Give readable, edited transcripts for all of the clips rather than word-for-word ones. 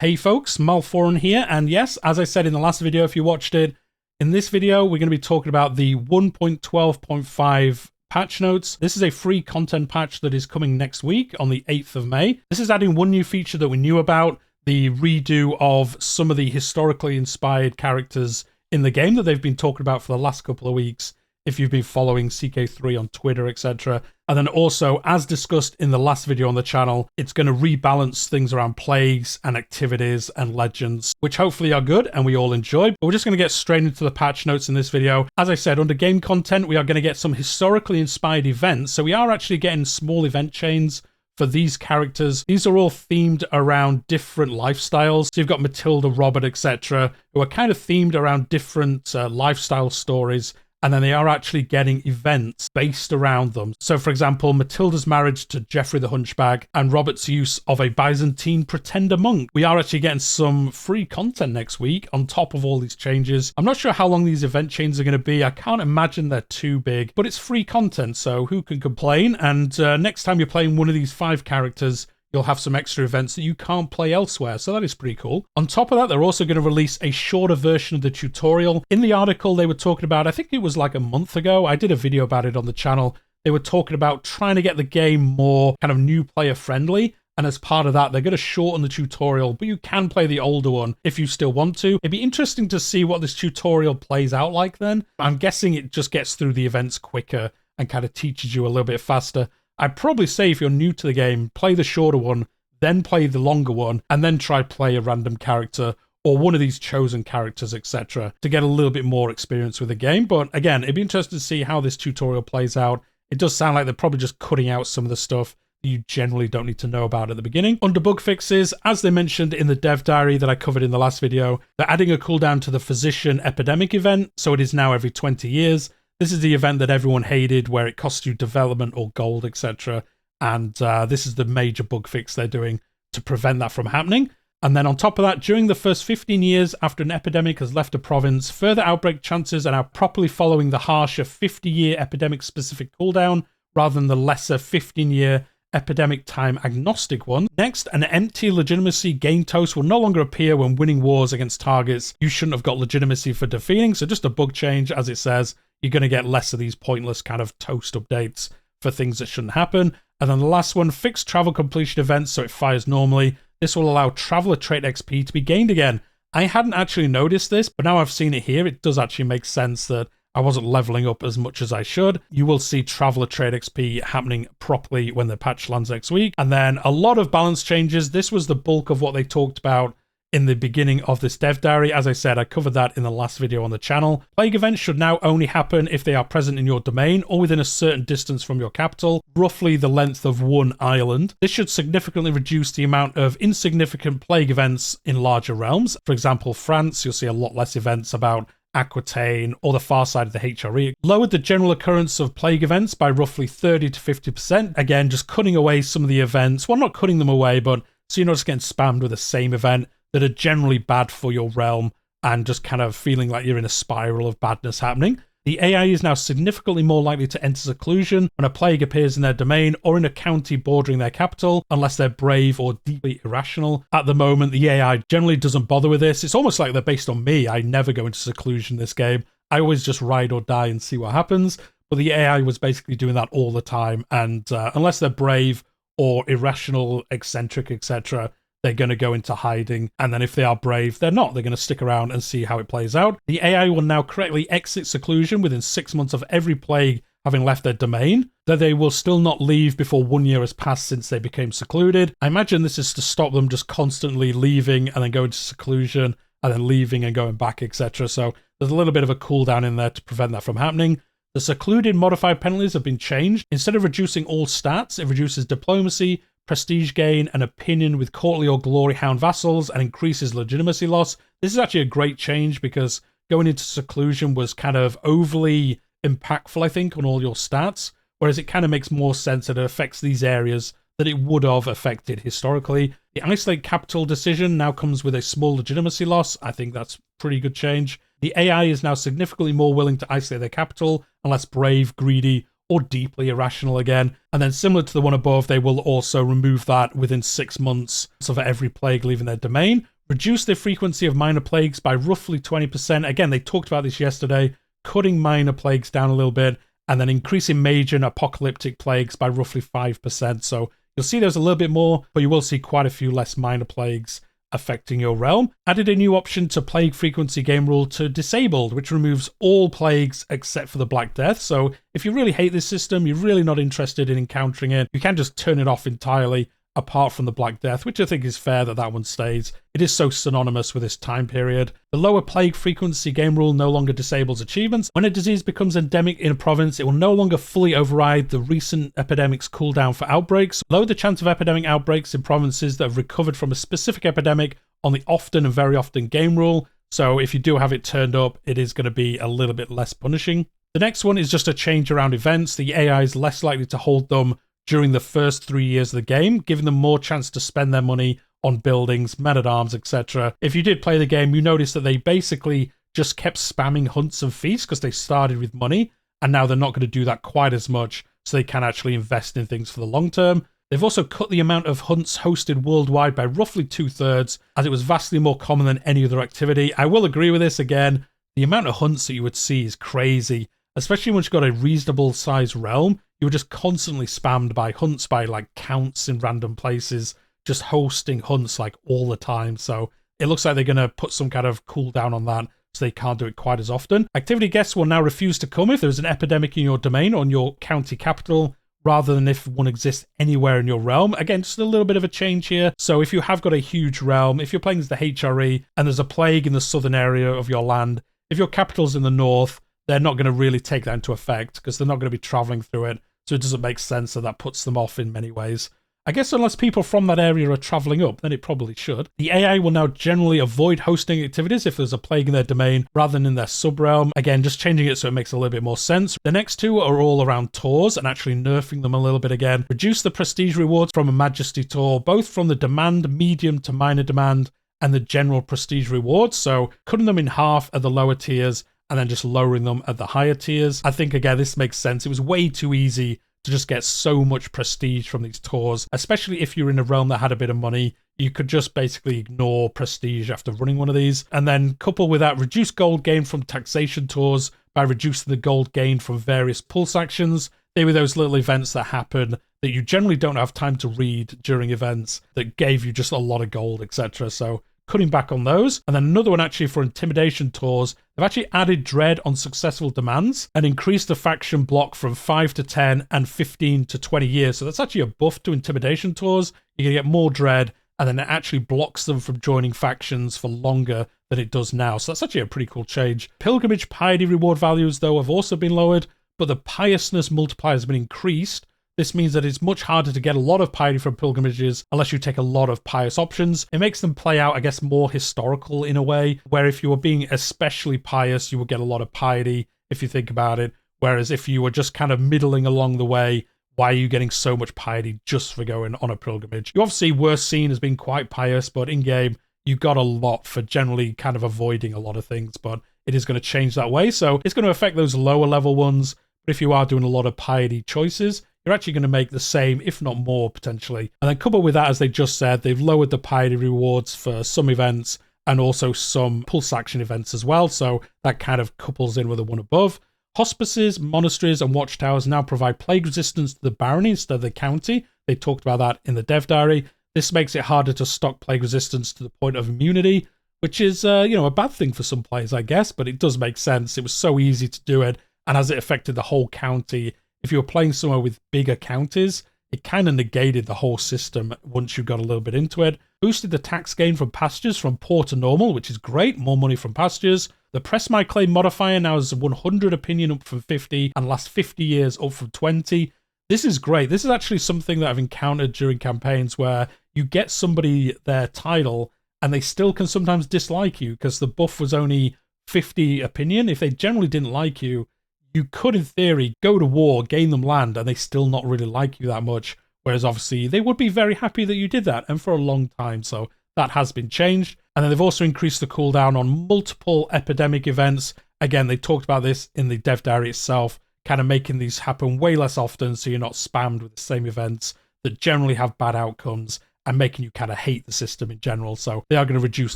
Hey folks, Malforian here, and yes, as I said in the last video, if you watched it, in this video we're going to be talking about the 1.12.5 patch notes. This is a free content patch that is coming next week on the 8th of May. This is adding one new feature that we knew about, the redo of some of the historically inspired characters in the game that they've been talking about for the last couple of weeks, if you've been following CK3 on Twitter, etc. And then also, as discussed in the last video on the channel, it's going to rebalance things around plagues and activities and legends, which hopefully are good and we all enjoy. But we're just going to get straight into the patch notes in this video. As I said, under game content, we are going to get some historically inspired events. So we are actually getting small event chains for these characters. These are all themed around different lifestyles. So you've got Matilda, Robert, etc., who are kind of themed around different lifestyle stories. And then they are actually getting events based around them. So, for example, Matilda's marriage to Geoffrey the Hunchback and Robert's use of a Byzantine pretender monk. We are actually getting some free content next week on top of all these changes. I'm not sure how long these event chains are going to be. I can't imagine they're too big, but it's free content, so who can complain? And next time you're playing one of these 5 characters, you'll have some extra events that you can't play elsewhere, so that is pretty cool. On top of that, they're also going to release a shorter version of the tutorial. In the article they were talking about, I think it was like a month ago, I did a video about it on the channel, they were talking about trying to get the game more kind of new player friendly, and as part of that, they're going to shorten the tutorial, but you can play the older one if you still want to. It'd be interesting to see what this tutorial plays out like then. I'm guessing it just gets through the events quicker and kind of teaches you a little bit faster. I'd probably say if you're new to the game, play the shorter one, then play the longer one, and then try play a random character or one of these chosen characters, etc., to get a little bit more experience with the game. But again, it'd be interesting to see how this tutorial plays out. It does sound like they're probably just cutting out some of the stuff that you generally don't need to know about at the beginning. Under bug fixes, as they mentioned in the dev diary that I covered in the last video, they're adding a cooldown to the physician epidemic event, so it is now every 20 years. This is the event that everyone hated, where it costs you development or gold, etc. And this is the major bug fix they're doing to prevent that from happening. And then on top of that, during the first 15 years after an epidemic has left a province, further outbreak chances are now properly following the harsher 50-year epidemic-specific cooldown, rather than the lesser 15-year epidemic time agnostic one. Next, an empty legitimacy gain toast will no longer appear when winning wars against targets you shouldn't have got legitimacy for defeating. So just a bug change, as it says. You're going to get less of these pointless kind of toast updates for things that shouldn't happen. And then the last one, fixed travel completion events so it fires normally. This will allow traveler trait XP to be gained again. I hadn't actually noticed this, but now I've seen it here, it does actually make sense that I wasn't leveling up as much as I should. You will see traveler trait XP happening properly when the patch lands next week. And then a lot of balance changes. This was the bulk of what they talked about in the beginning of this dev diary. As I said, I covered that in the last video on the channel. Plague events should now only happen if they are present in your domain or within a certain distance from your capital, roughly the length of one island. This should significantly reduce the amount of insignificant plague events in larger realms. For example, France, you'll see a lot less events about Aquitaine or the far side of the HRE. Lowered the general occurrence of plague events by roughly 30 to 50%. Again, just cutting away some of the events. Well, not cutting them away, but so you're not just getting spammed with the same event that are generally bad for your realm and just kind of feeling like you're in a spiral of badness happening. The AI is now significantly more likely to enter seclusion when a plague appears in their domain or in a county bordering their capital, unless they're brave or deeply irrational. At the moment, the AI generally doesn't bother with this. It's almost like they're based on me. I never go into seclusion in this game. I always just ride or die and see what happens. But the AI was basically doing that all the time. And unless they're brave or irrational, eccentric, etc., they're going to go into hiding, and then if they are brave, they're not. They're going to stick around and see how it plays out. The AI will now correctly exit seclusion within 6 months of every plague having left their domain, though they will still not leave before 1 year has passed since they became secluded. I imagine this is to stop them just constantly leaving and then going to seclusion and then leaving and going back, etc. So there's a little bit of a cooldown in there to prevent that from happening. The secluded modified penalties have been changed. Instead of reducing all stats, it reduces diplomacy, prestige gain, and opinion with courtly or glory hound vassals, and increases legitimacy loss. This is actually a great change because going into seclusion was kind of overly impactful, I think, on all your stats, whereas it kind of makes more sense that it affects these areas that it would have affected historically. The isolate capital decision now comes with a small legitimacy loss. I think that's a pretty good change. The AI is now significantly more willing to isolate their capital unless brave, greedy, or deeply irrational again. And then similar to the one above, they will also remove that within 6 months, so for every plague leaving their domain. Reduce the frequency of minor plagues by roughly 20%. Again, they talked about this yesterday, cutting minor plagues down a little bit, and then increasing major and apocalyptic plagues by roughly 5%. So you'll see there's a little bit more, but you will see quite a few less minor plagues affecting your realm. Added a new option to plague frequency game rule to disabled, which removes all plagues except for the Black Death. So if you really hate this system, you're really not interested in encountering it, you can just turn it off entirely, apart from the Black Death, which I think is fair that that one stays. It is so synonymous with this time period. The lower plague frequency game rule no longer disables achievements. When a disease becomes endemic in a province, it will no longer fully override the recent epidemic's cooldown for outbreaks. Lower the chance of epidemic outbreaks in provinces that have recovered from a specific epidemic on the often and very often game rule. So if you do have it turned up, it is going to be a little bit less punishing. The next one is just a change around events. The AI is less likely to hold them during the first 3 years of the game, giving them more chance to spend their money on buildings, men-at-arms, etc. If you did play the game, you noticed that they basically just kept spamming hunts and feasts because they started with money, and now they're not going to do that quite as much, so they can actually invest in things for the long term. They've also cut the amount of hunts hosted worldwide by roughly 2/3, as it was vastly more common than any other activity. I will agree with this again. The amount of hunts that you would see is crazy, especially once you've got a reasonable sized realm. You were just constantly spammed by hunts by like counts in random places, just hosting hunts like all the time. So it looks like they're going to put some kind of cooldown on that, so they can't do it quite as often. Activity guests will now refuse to come if there's an epidemic in your domain or in your county capital, rather than if one exists anywhere in your realm. Again, just a little bit of a change here. So if you have got a huge realm, if you're playing as the HRE and there's a plague in the southern area of your land, if your capital's in the north, they're not going to really take that into effect because they're not going to be traveling through it. So it doesn't make sense, so that puts them off in many ways. I guess unless people from that area are traveling up, then it probably should. The AI will now generally avoid hosting activities if there's a plague in their domain rather than in their subrealm. Again, just changing it so it makes a little bit more sense. The next two are all around tours and actually nerfing them a little bit again. Reduce the prestige rewards from a Majesty tour, both from the demand, medium to minor demand, and the general prestige rewards. So cutting them in half at the lower tiers and then just lowering them at the higher tiers. I think, again, this makes sense. It was way too easy to just get so much prestige from these tours, especially if you're in a realm that had a bit of money. You could just basically ignore prestige after running one of these. And then couple with that, reduce gold gain from taxation tours by reducing the gold gain from various pulse actions. They were those little events that happen that you generally don't have time to read during events that gave you just a lot of gold, etc. So cutting back on those. And then another one actually for intimidation tours. They've actually added dread on successful demands and increased the faction block from 5 to 10 and 15 to 20 years. So that's actually a buff to intimidation tours. You're going to get more dread, and then it actually blocks them from joining factions for longer than it does now. So that's actually a pretty cool change. Pilgrimage piety reward values, though, have also been lowered, but the piousness multiplier has been increased. This means that it's much harder to get a lot of piety from pilgrimages unless you take a lot of pious options. It makes them play out, I guess, more historical in a way, where if you were being especially pious, you would get a lot of piety, if you think about it. Whereas if you were just kind of middling along the way, why are you getting so much piety just for going on a pilgrimage? You obviously were seen as being quite pious, but in-game, you got a lot for generally kind of avoiding a lot of things, but it is going to change that way. So it's going to affect those lower level ones, but if you are doing a lot of piety choices, you're actually going to make the same, if not more, potentially. And then coupled with that, as they just said, they've lowered the piety rewards for some events and also some pulse action events as well. So that kind of couples in with the one above. Hospices, monasteries, and watchtowers now provide plague resistance to the barony instead of the county. They talked about that in the dev diary. This makes it harder to stock plague resistance to the point of immunity, which is, a bad thing for some players, I guess, but it does make sense. It was so easy to do it, and as it affected the whole county, if you were playing somewhere with bigger counties, it kind of negated the whole system once you got a little bit into it. Boosted the tax gain from pastures from poor to normal, which is great. More money from pastures. The press my claim modifier now is 100 opinion up from 50, and last 50 years up from 20. This is great. This is actually something that I've encountered during campaigns where you get somebody their title and they still can sometimes dislike you because the buff was only 50 opinion. If they generally didn't like you, you could, in theory, go to war, gain them land, and they still not really like you that much. Whereas, obviously, they would be very happy that you did that, and for a long time. So that has been changed. And then they've also increased the cooldown on multiple epidemic events. Again, they talked about this in the dev diary itself, kind of making these happen way less often so you're not spammed with the same events that generally have bad outcomes and making you kind of hate the system in general. So they are going to reduce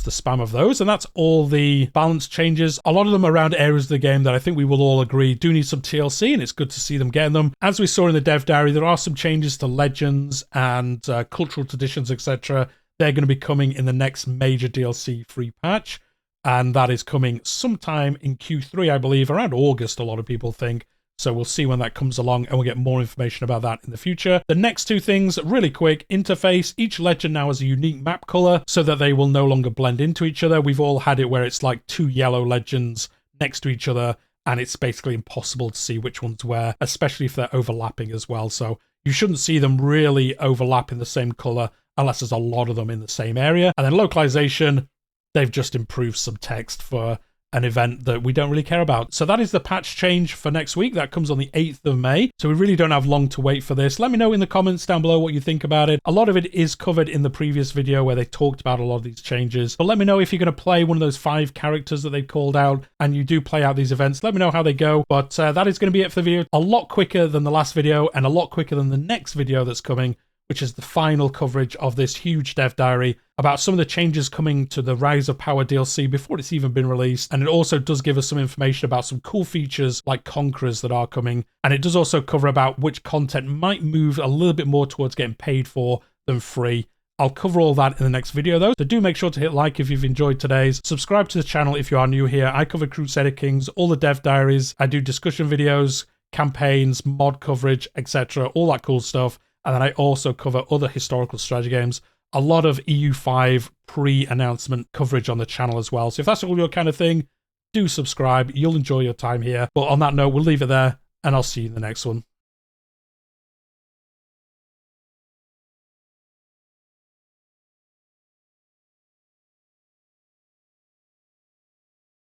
the spam of those, and that's all the balance changes. A lot of them around areas of the game that I think we will all agree do need some TLC, and it's good to see them getting them. As we saw in the dev diary, there are some changes to legends and cultural traditions, etc. They're going to be coming in the next major DLC free patch, and that is coming sometime in Q3, I believe, around August, a lot of people think. So we'll see when that comes along, and we'll get more information about that in the future. The next two things, really quick, interface. Each legend now has a unique map color so that they will no longer blend into each other. We've all had it where it's like two yellow legends next to each other, and it's basically impossible to see which one's where, especially if they're overlapping as well. So you shouldn't see them really overlap in the same color unless there's a lot of them in the same area. And then localization, they've just improved some text for an event that we don't really care about. So that is the patch change for next week. That comes on the 8th of May. So we really don't have long to wait for this. Let me know in the comments down below what you think about it. A lot of it is covered in the previous video where they talked about a lot of these changes. But let me know if you're going to play one of those 5 characters that they've called out and you do play out these events. Let me know how they go. But that is going to be it for the video. A lot quicker than the last video and a lot quicker than the next video that's coming, which is the final coverage of this huge dev diary about some of the changes coming to the Rise of Power DLC before it's even been released. And it also does give us some information about some cool features like Conquerors that are coming. And it does also cover about which content might move a little bit more towards getting paid for than free. I'll cover all that in the next video though, so do make sure to hit like if you've enjoyed today's. Subscribe to the channel if you are new here. I cover Crusader Kings, all the dev diaries. I do discussion videos, campaigns, mod coverage, etc. All that cool stuff. And then I also cover other historical strategy games, a lot of EU5 pre-announcement coverage on the channel as well. So if that's all your kind of thing, do subscribe. You'll enjoy your time here. But on that note, we'll leave it there, and I'll see you in the next one.